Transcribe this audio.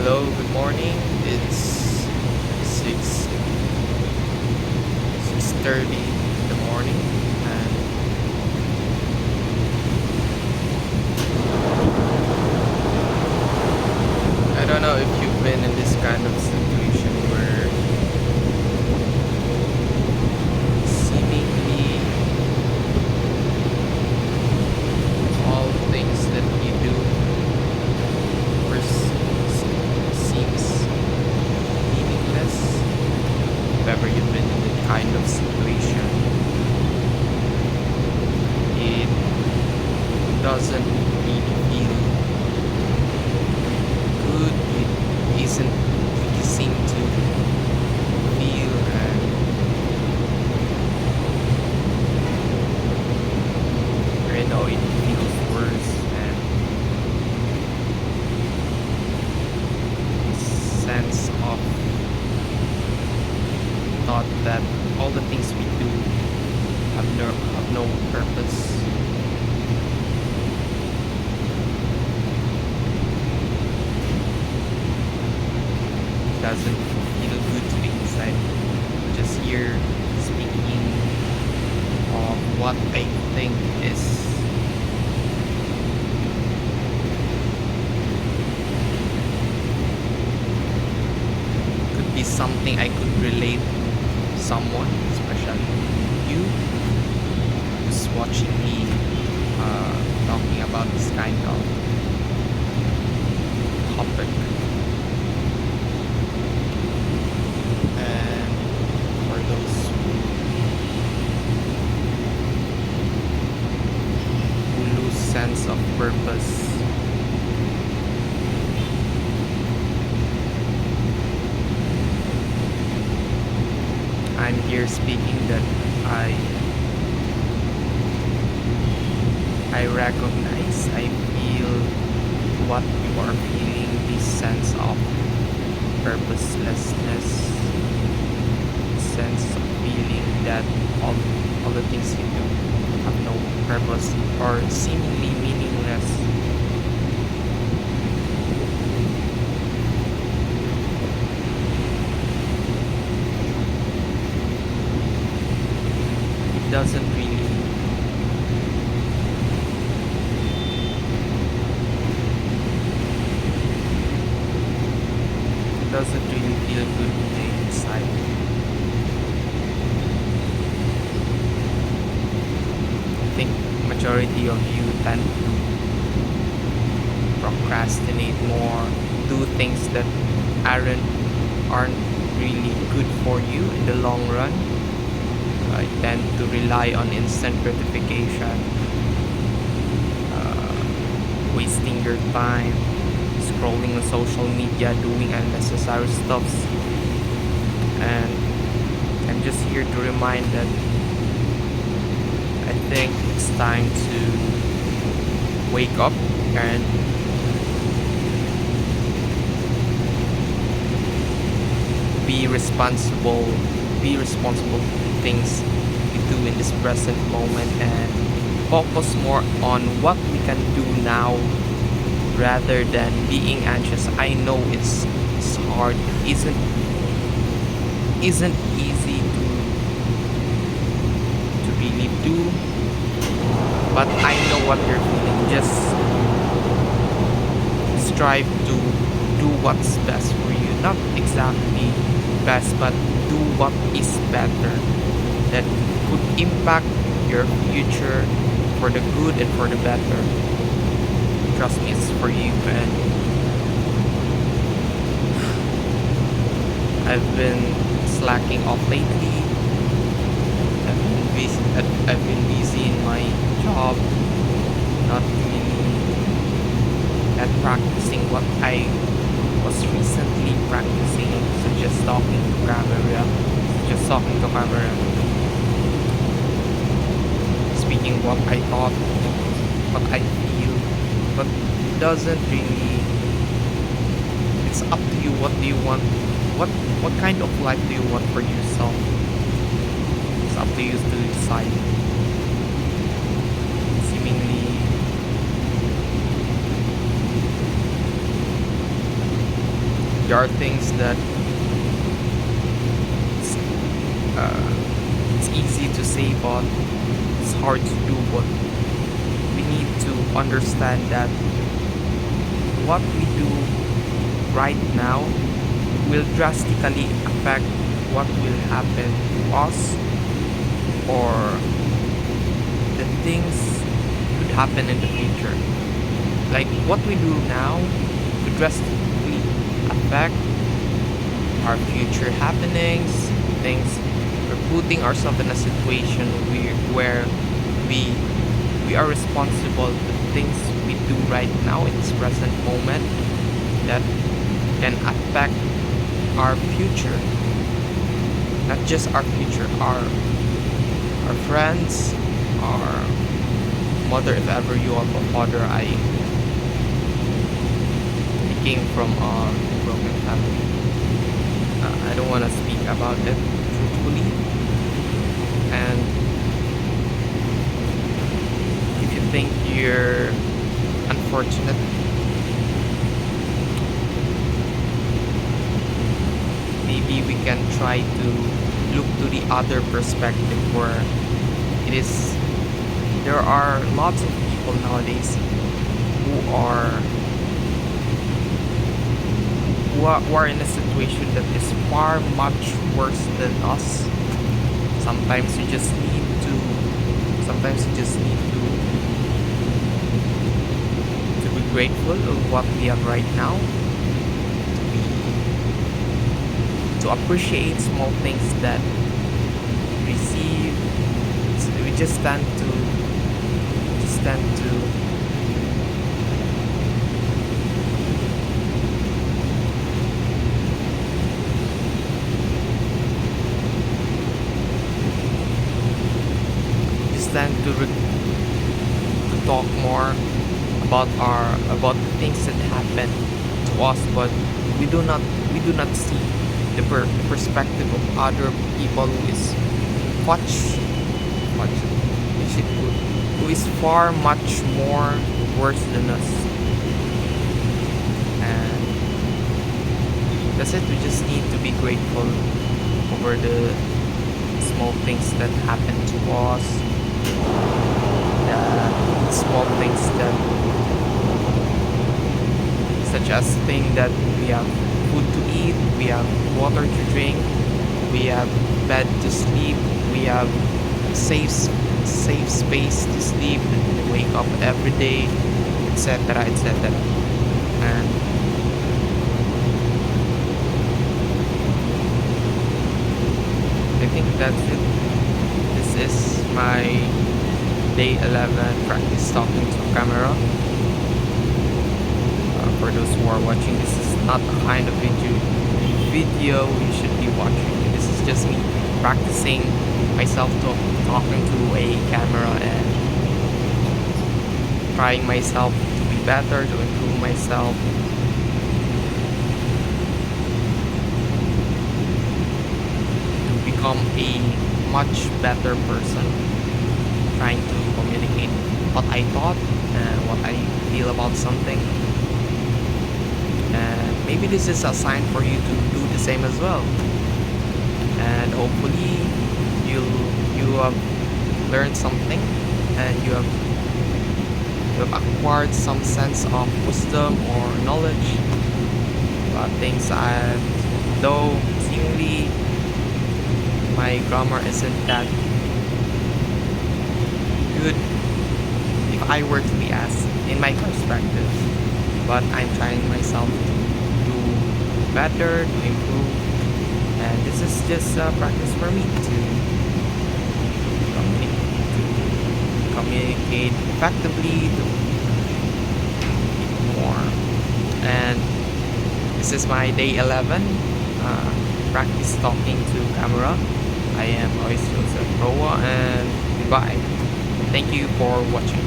Hello, good morning. It's 6:30 in the morning, and I don't know if you've been in this kind of situation where seemingly all things that you do seems meaningless. If ever you've been in that kind of situation, it doesn't really feel good. It isn't pleasing to feel, and it feels worse, and sense of thought that all the things we do have no purpose. Doesn't feel good to be inside. Just here speaking of what I think is could be something I could relate to someone, especially you who's watching me talking about this kind of topic. And for those who lose sense of purpose, I'm here speaking that I recognize, I feel what you are feeling, this sense of purposelessness, sense of feeling that all the things you do have no purpose or seemingly meaningless. It doesn't really feel good to the inside. I think majority of you tend to procrastinate more, do things that aren't really good for you in the long run. I tend to rely on instant gratification, wasting your time, scrolling on social media, doing unnecessary stuffs. And I'm just here to remind that I think it's time to wake up and be responsible for things we do in this present moment, and focus more on what we can do now rather than being anxious. I know it's hard. It isn't easy to really do, but I know what you're feeling. Just strive to do what's best for you. Not exactly best, but do what is better, that could impact your future for the good and for the better. Trust me, it's for you. And I've been slacking off lately. I've been busy in my job, not really at practicing what I was recently practicing. So just talking to camera, speaking what I thought, what I feel, but it doesn't really. It's up to you. What do you want? What kind of life do you want for yourself? It's up to you to decide. Seemingly there are things that it's easy to say, but it's hard to do. But we need to understand that what we do right now will drastically affect what will happen to us, or the things could happen in the future. Like what we do now could drastically affect our future happenings, things. We're putting ourselves in a situation where we are responsible for things we do right now in this present moment that can affect our future. Not just our future, our friends, our mother, if ever you are a father. I came from a broken family. I don't want to speak about it truthfully. And if you think you're unfortunate, maybe we can try to look to the other perspective, where it is there are lots of people nowadays who are in a situation that is far much worse than us. Sometimes you just need to be grateful of what we have right now, to appreciate small things that we receive. So we just tend to talk more about the things that happen to us, but we do not see the perspective of other people who is far much more worse than us. And that's it. We just need to be grateful over the small things that happen to us, the small things that, such as thing that we have food to eat, we have water to drink, we have bed to sleep, we have safe space to sleep, and wake up every day, etc., etc. And I think that's it. This is my day 11 practice talking to camera. For those who are watching, this is not the kind of video you should be watching. This is just me practicing myself talking to a camera and trying myself to be better, to improve myself. To become a much better person. Trying to communicate what I thought and what I feel about something. And maybe this is a sign for you to do the same as well. And hopefully you have learned something, and you have acquired some sense of wisdom or knowledge about things. And though seemingly my grammar isn't that good, if I were to be asked, in my perspective, but I'm trying myself to do better, to improve, and this is just a practice for me to communicate effectively, to more. And this is my day 11 practice talking to camera. I am Royce Joseph Roa, and goodbye. Thank you for watching.